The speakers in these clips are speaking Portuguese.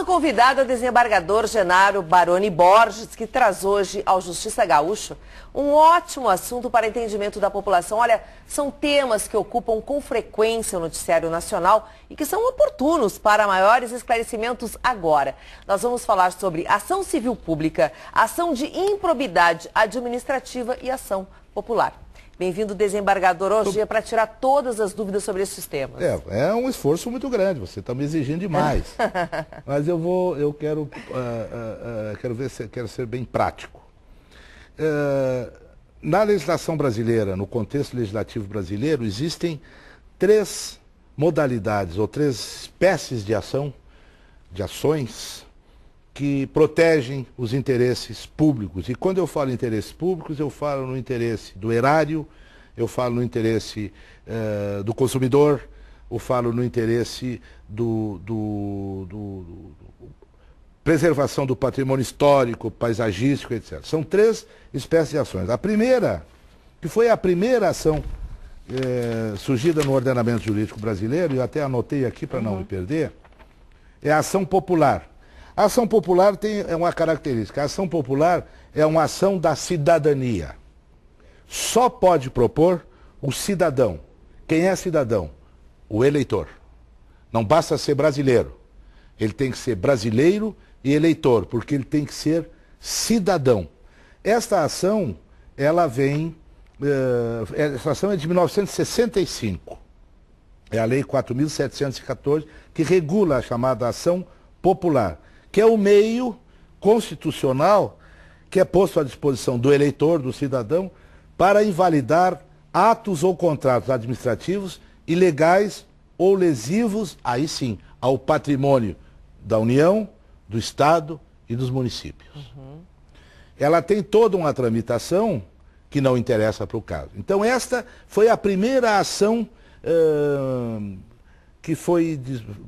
nosso convidado é o desembargador Genaro Baroni Borges, que traz hoje ao Justiça Gaúcho um ótimo assunto para entendimento da população. Olha, são temas que ocupam com frequência o noticiário nacional e que são oportunos para maiores esclarecimentos agora. Nós vamos falar sobre ação civil pública, ação de improbidade administrativa e ação popular. Bem-vindo, desembargador, hoje para tirar todas as dúvidas sobre esses temas. É um esforço muito grande, você está me exigindo demais. Mas quero ser bem prático. Na legislação brasileira, no contexto legislativo brasileiro, existem três modalidades ou três espécies de ações que protegem os interesses públicos. E quando eu falo em interesses públicos, eu falo no interesse do erário, eu falo no interesse do consumidor, eu falo no interesse preservação do patrimônio histórico, paisagístico, etc. São três espécies de ações. A primeira, que foi a primeira ação surgida no ordenamento jurídico brasileiro, e eu até anotei aqui para não me perder, é a ação popular. A ação popular tem uma característica. A ação popular é uma ação da cidadania. Só pode propor o cidadão. Quem é cidadão? O eleitor. Não basta ser brasileiro. Ele tem que ser brasileiro e eleitor, porque ele tem que ser cidadão. Esta ação, essa ação é de 1965. É a Lei 4.714, que regula a chamada ação popular, que é o meio constitucional que é posto à disposição do eleitor, do cidadão, para invalidar atos ou contratos administrativos ilegais ou lesivos, aí sim, ao patrimônio da União, do Estado e dos municípios. Ela tem toda uma tramitação que não interessa para o caso. Então esta foi a primeira ação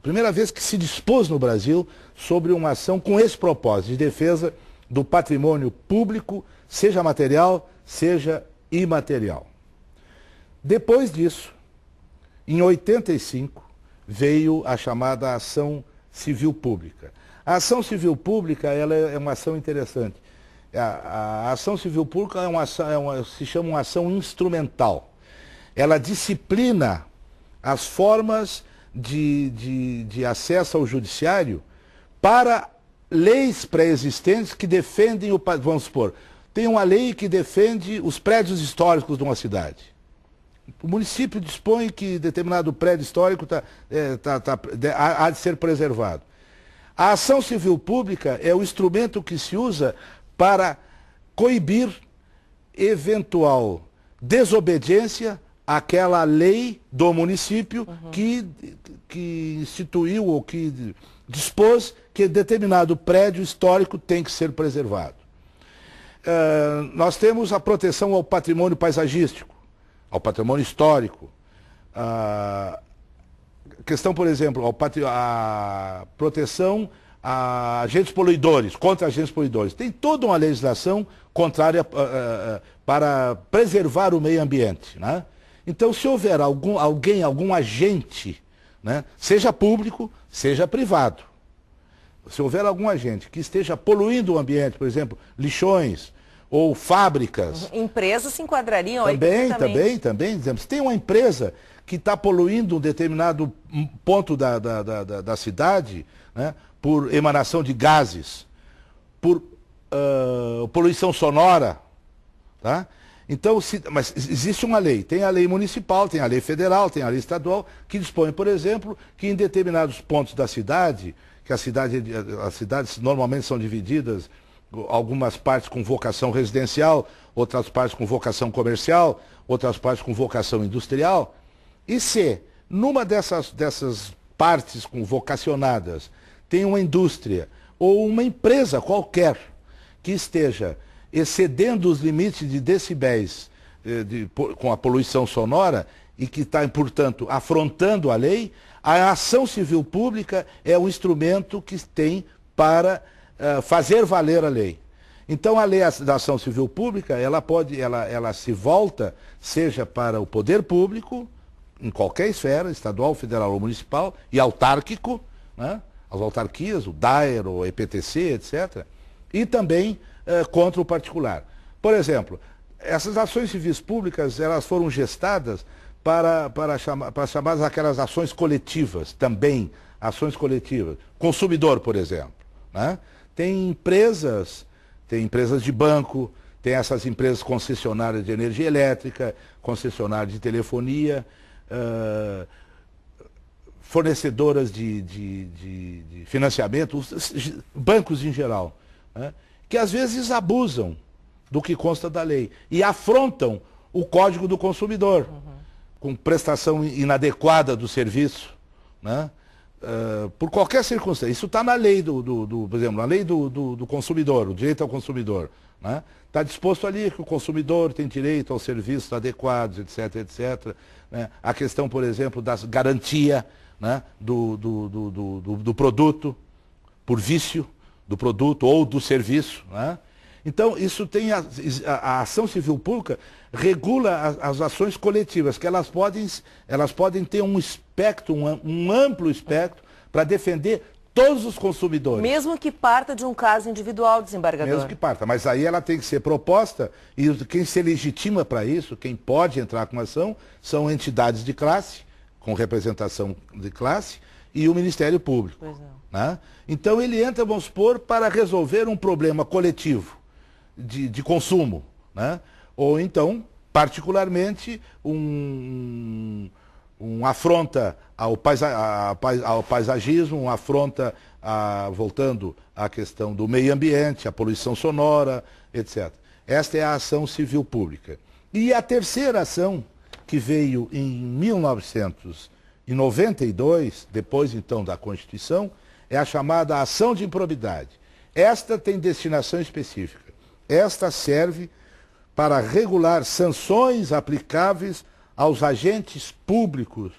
primeira vez que se dispôs no Brasil sobre uma ação com esse propósito, de defesa do patrimônio público, seja material, seja imaterial. Depois disso, em 85, veio a chamada ação civil pública. A ação civil pública, ela é uma ação interessante. A ação civil pública se chama uma ação instrumental. Ela disciplina as formas de acesso ao judiciário para leis pré-existentes que defendem vamos supor, tem uma lei que defende os prédios históricos de uma cidade. O município dispõe que determinado prédio histórico há de ser preservado. A ação civil pública é o instrumento que se usa para coibir eventual desobediência àquela lei do município que instituiu ou que dispôs que determinado prédio histórico tem que ser preservado. Nós temos a proteção ao patrimônio paisagístico, ao patrimônio histórico. A questão, por exemplo, a proteção a agentes poluidores, contra agentes poluidores. Tem toda uma legislação contrária para preservar o meio ambiente, né? Então, se houver algum agente, né, seja público, seja privado, se houver algum agente que esteja poluindo o ambiente, por exemplo, lixões ou fábricas... Empresas se enquadrariam aí também. Se tem uma empresa que está poluindo um determinado ponto da cidade, né, por emanação de gases, por poluição sonora, tá? Então, mas existe uma lei, tem a lei municipal, tem a lei federal, tem a lei estadual, que dispõe, por exemplo, que em determinados pontos da cidade, que as cidades normalmente são divididas, algumas partes com vocação residencial, outras partes com vocação comercial, outras partes com vocação industrial, e se numa dessas partes vocacionadas tem uma indústria ou uma empresa qualquer que esteja excedendo os limites de decibéis com a poluição sonora e que está, portanto, afrontando a lei, a ação civil pública é o instrumento que tem para fazer valer a lei. Então, a lei da ação civil pública, ela se volta, seja para o poder público, em qualquer esfera, estadual, federal ou municipal, e autárquico, né? as autarquias, o DAER, o EPTC, etc., e também contra o particular. Por exemplo, essas ações civis públicas, elas foram gestadas para chamadas aquelas ações coletivas, também ações coletivas. Consumidor, por exemplo, né? Tem empresas de banco, tem essas empresas concessionárias de energia elétrica, concessionárias de telefonia, fornecedoras de financiamento, bancos em geral, né? Que às vezes abusam do que consta da lei e afrontam o Código do Consumidor, com prestação inadequada do serviço, né? Por qualquer circunstância. Isso está na lei por exemplo, na lei do consumidor, o direito ao consumidor, né? Está disposto ali que o consumidor tem direito aos serviços adequados, etc, etc. Né? A questão, por exemplo, da garantia, né, do produto, por vício do produto ou do serviço, né? Então, isso tem a ação civil pública regula as ações coletivas, que elas podem ter um espectro, um amplo espectro, para defender todos os consumidores. Mesmo que parta de um caso individual, desembargador. Mesmo que parta, mas aí ela tem que ser proposta, e quem se legitima para isso, quem pode entrar com ação, são entidades de classe, com representação de classe, e o Ministério Público. Pois não. Né? Então ele entra, vamos supor, para resolver um problema coletivo de consumo, né? Ou então, particularmente, afronta ao paisagismo, afronta, voltando à questão do meio ambiente, a poluição sonora, etc. Esta é a ação civil pública. E a terceira ação, que veio em 1992, depois então da Constituição, é a chamada ação de improbidade. Esta tem destinação específica. Esta serve para regular sanções aplicáveis aos agentes públicos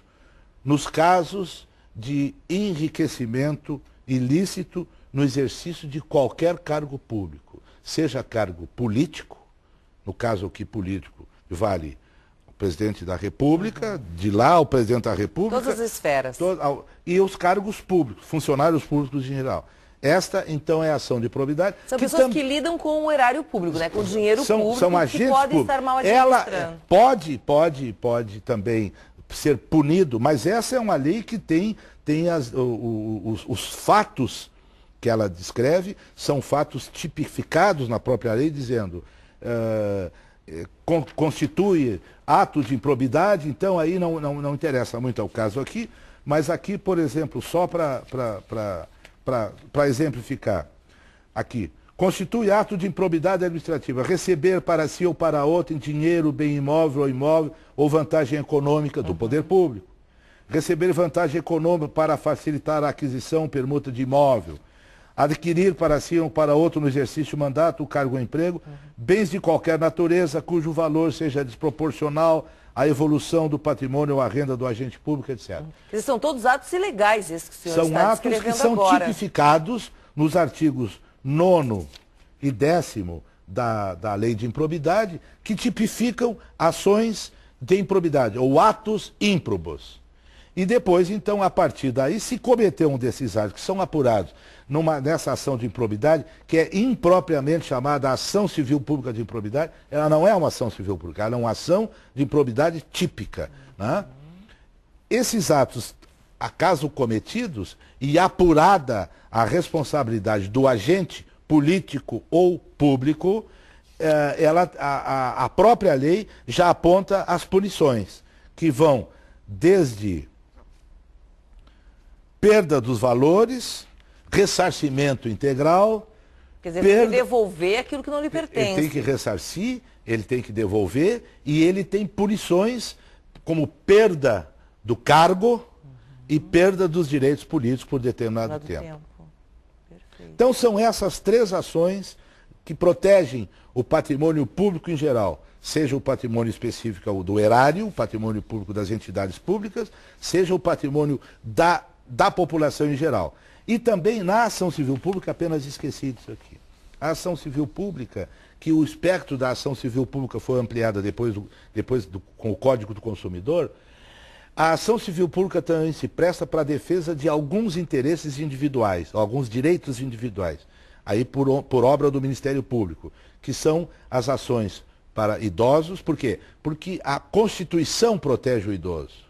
nos casos de enriquecimento ilícito no exercício de qualquer cargo público, seja cargo político, no caso aqui político vale o presidente da República, de lá o presidente da República. Todas as esferas. E os cargos públicos, funcionários públicos em geral. Esta, então, é a ação de probidade. São pessoas que lidam com o erário público, né? Com o dinheiro público, são agentes que podem públicos. estar mal administrando. Ela pode também ser punido, mas essa é uma lei que tem os fatos que ela descreve, são fatos tipificados na própria lei, dizendo constitui ato de improbidade, então aí não interessa muito ao caso aqui, mas aqui, por exemplo, só para exemplificar, aqui, constitui ato de improbidade administrativa, receber para si ou para outro em dinheiro, bem imóvel ou imóvel, ou vantagem econômica do poder público. Receber vantagem econômica para facilitar a aquisição, permuta de imóvel. Adquirir para si ou para outro no exercício mandato, o cargo ou emprego, bens de qualquer natureza, cujo valor seja desproporcional à evolução do patrimônio ou à renda do agente público, etc. Eles são todos atos ilegais, esses que o senhor são está atos descrevendo que são agora. tipificados nos artigos 9º e 10º da Lei de Improbidade, que tipificam ações de improbidade, ou atos ímprobos. E depois, então, a partir daí, se cometer um desses atos que são apurados nessa ação de improbidade, que é impropriamente chamada ação civil pública de improbidade, ela não é uma ação civil pública, ela é uma ação de improbidade típica, né? Esses atos, acaso cometidos, e apurada a responsabilidade do agente político ou público, a própria lei já aponta as punições, que vão desde perda dos valores, ressarcimento integral. Quer dizer, tem que devolver aquilo que não lhe pertence. Ele tem que ressarcir, ele tem que devolver, e ele tem punições como perda do cargo e perda dos direitos políticos por determinado tempo. Então são essas três ações que protegem o patrimônio público em geral, seja o patrimônio específico do erário, o patrimônio público das entidades públicas, seja o patrimônio da população em geral. E também na ação civil pública, apenas esqueci disso aqui. A ação civil pública, que o espectro da ação civil pública foi ampliada depois com o Código do Consumidor, A ação civil pública também se presta para a defesa de alguns interesses individuais, alguns direitos individuais, aí por obra do Ministério Público, que são as ações para idosos. Por quê? Porque a Constituição protege o idoso.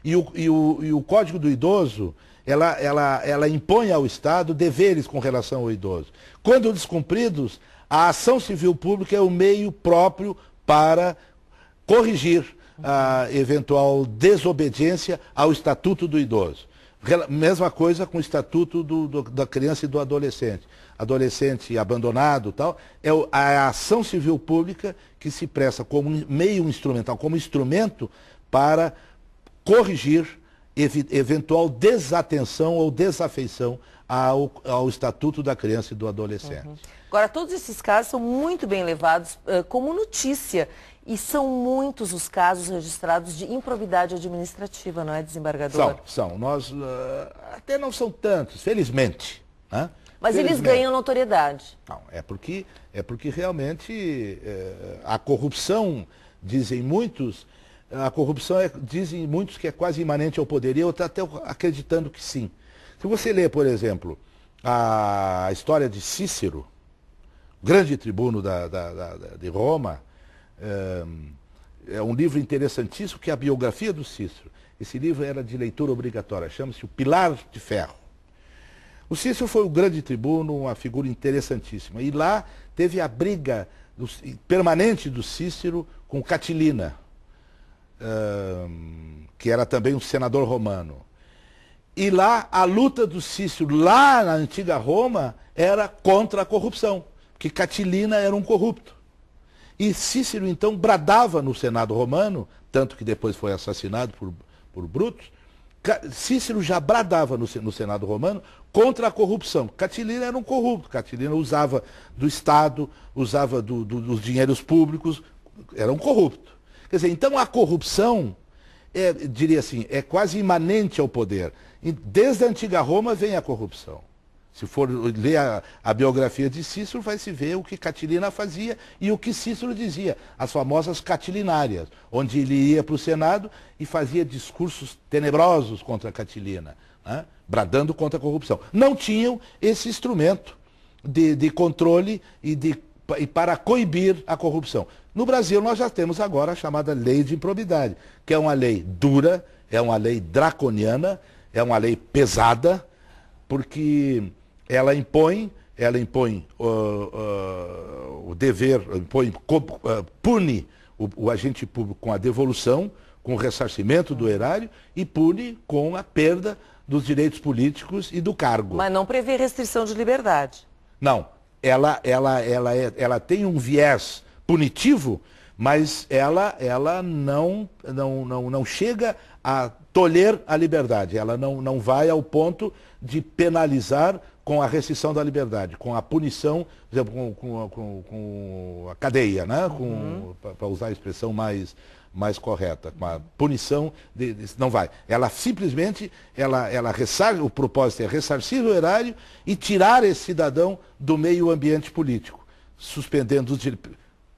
E o Código do Idoso, ela impõe ao Estado deveres com relação ao idoso. Quando descumpridos, a ação civil pública é o meio próprio para corrigir a eventual desobediência ao Estatuto do Idoso. Mesma coisa com o Estatuto da Criança e do Adolescente. Adolescente abandonado e tal, é a ação civil pública que se presta como meio instrumental, como instrumento para corrigir eventual desatenção ou desafeição ao Estatuto da Criança e do Adolescente. Agora, todos esses casos são muito bem levados como notícia. E são muitos os casos registrados de improbidade administrativa, não é, desembargador? São. Nós, até não são tantos, felizmente. Né? Mas eles ganham notoriedade. Não, é porque realmente a corrupção, dizem muitos, dizem muitos que é quase imanente ao poder. E eu estou até acreditando que sim. Se você ler, por exemplo, a história de Cícero, grande tribuno de Roma, é um livro interessantíssimo, que é a biografia do Cícero. Esse livro era de leitura obrigatória, chama-se O Pilar de Ferro. O Cícero foi um grande tribuno, uma figura interessantíssima. E lá teve a briga permanente do Cícero com Catilina, que era também um senador romano. E lá, a luta do Cícero, lá na antiga Roma, era contra a corrupção, porque Catilina era um corrupto. E Cícero, então, bradava no Senado romano, tanto que depois foi assassinado por Brutus. Cícero já bradava no Senado romano contra a corrupção. Catilina era um corrupto. Catilina usava do Estado, usava dos dinheiros públicos, era um corrupto. Quer dizer, então a corrupção, diria assim, é quase imanente ao poder. E desde a antiga Roma vem a corrupção. Se for ler a biografia de Cícero, vai se ver o que Catilina fazia e o que Cícero dizia, as famosas catilinárias, onde ele ia para o Senado e fazia discursos tenebrosos contra Catilina, né? Bradando contra a corrupção. Não tinham esse instrumento de controle e para coibir a corrupção. No Brasil, nós já temos agora a chamada Lei de Improbidade, que é uma lei dura, é uma lei draconiana, é uma lei pesada, porque ela impõe o dever, pune o agente público com a devolução, com o ressarcimento do erário e pune com a perda dos direitos políticos e do cargo. Mas não prevê restrição de liberdade. Não, ela tem um viés punitivo, mas ela não chega a tolher a liberdade. Ela não vai ao ponto de penalizar com a restrição da liberdade, com a punição, por exemplo, com a cadeia, né? Para usar a expressão mais correta, com a punição, não vai. Ela simplesmente, o propósito é ressarcir o erário e tirar esse cidadão do meio ambiente político,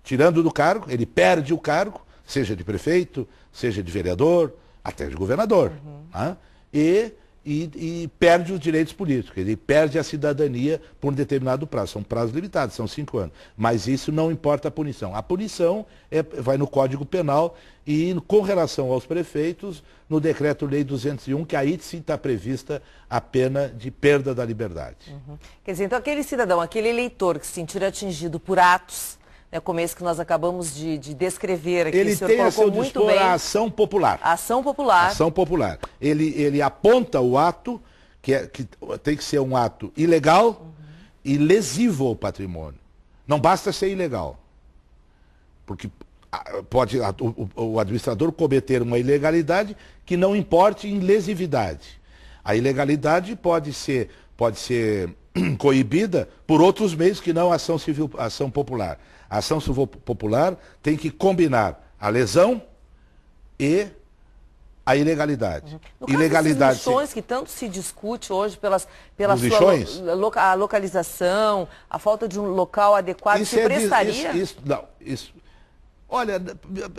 tirando do cargo, ele perde o cargo, seja de prefeito, seja de vereador, até de governador, né? E perde os direitos políticos, ele perde a cidadania por um determinado prazo. São prazos limitados, são 5 anos. Mas isso não importa a punição. A punição vai no Código Penal e, com relação aos prefeitos, no Decreto-Lei 201, que aí sim está prevista a pena de perda da liberdade. Quer dizer, então aquele cidadão, aquele eleitor que se sentir atingido por atos, como esse que nós acabamos de descrever aqui, ele tem a seu dispor a ação popular. A ação popular. Ação popular. Ele aponta o ato, que tem que ser um ato ilegal e lesivo ao patrimônio. Não basta ser ilegal. Porque pode o administrador cometer uma ilegalidade que não importe em lesividade. A ilegalidade pode ser coibida por outros meios que não a ação popular. A ação civil popular tem que combinar a lesão e a ilegalidade. No caso desses lixões que tanto se discute hoje pela sua localização, a falta de um local adequado, isso se prestaria? Olha,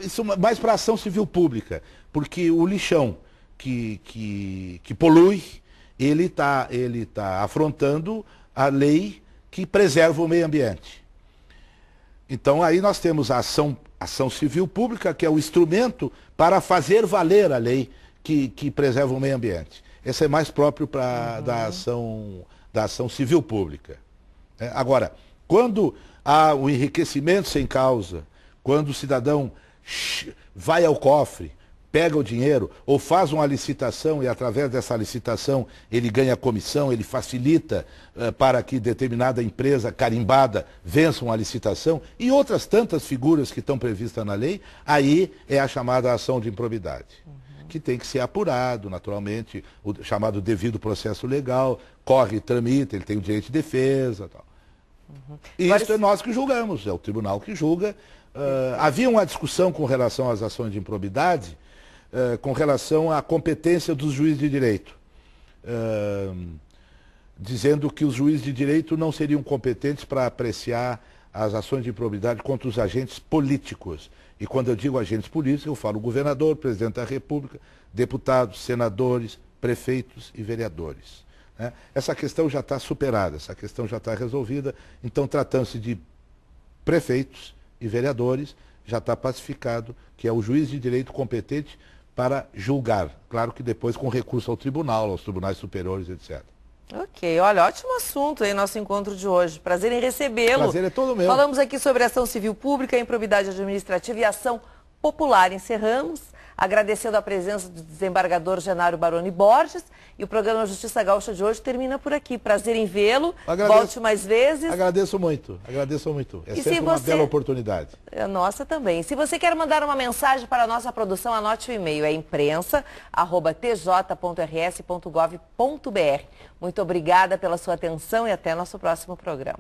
isso mais para a ação civil pública, porque o lixão que polui, ele tá afrontando a lei que preserva o meio ambiente. Então aí nós temos a ação civil pública, que é o instrumento para fazer valer a lei que preserva o meio ambiente. Esse é mais próprio da ação civil pública. Agora, quando há o enriquecimento sem causa, quando o cidadão vai ao cofre, pega o dinheiro ou faz uma licitação e através dessa licitação ele ganha comissão, ele facilita para que determinada empresa carimbada vença uma licitação e outras tantas figuras que estão previstas na lei, aí é a chamada ação de improbidade, que tem que ser apurado, naturalmente, o chamado devido processo legal, corre, tramita, ele tem o direito de defesa. Tal. E isso é nós que julgamos, é o tribunal que julga. Havia uma discussão com relação às ações de improbidade, com relação à competência dos juízes de direito, dizendo que os juízes de direito não seriam competentes para apreciar as ações de improbidade contra os agentes políticos. E quando eu digo agentes políticos, eu falo governador, presidente da República, deputados, senadores, prefeitos e vereadores. Essa questão já está superada, essa questão já está resolvida. Então, tratando-se de prefeitos e vereadores, já está pacificado que é o juiz de direito competente para julgar. Claro que depois com recurso ao tribunal, aos tribunais superiores, etc. Ok, olha, ótimo assunto aí nosso encontro de hoje. Prazer em recebê-lo. Prazer é todo meu. Falamos aqui sobre ação civil pública, improbidade administrativa e ação popular. Encerramos agradecendo a presença do desembargador Genaro Baroni Borges. E o programa Justiça Gaúcha de hoje termina por aqui. Prazer em vê-lo. Volte mais vezes. Agradeço muito, agradeço muito. É sempre uma bela oportunidade. É nossa também. Se você quer mandar uma mensagem para a nossa produção, anote o e-mail. É imprensa@tj.rs.gov.br. Muito obrigada pela sua atenção e até nosso próximo programa.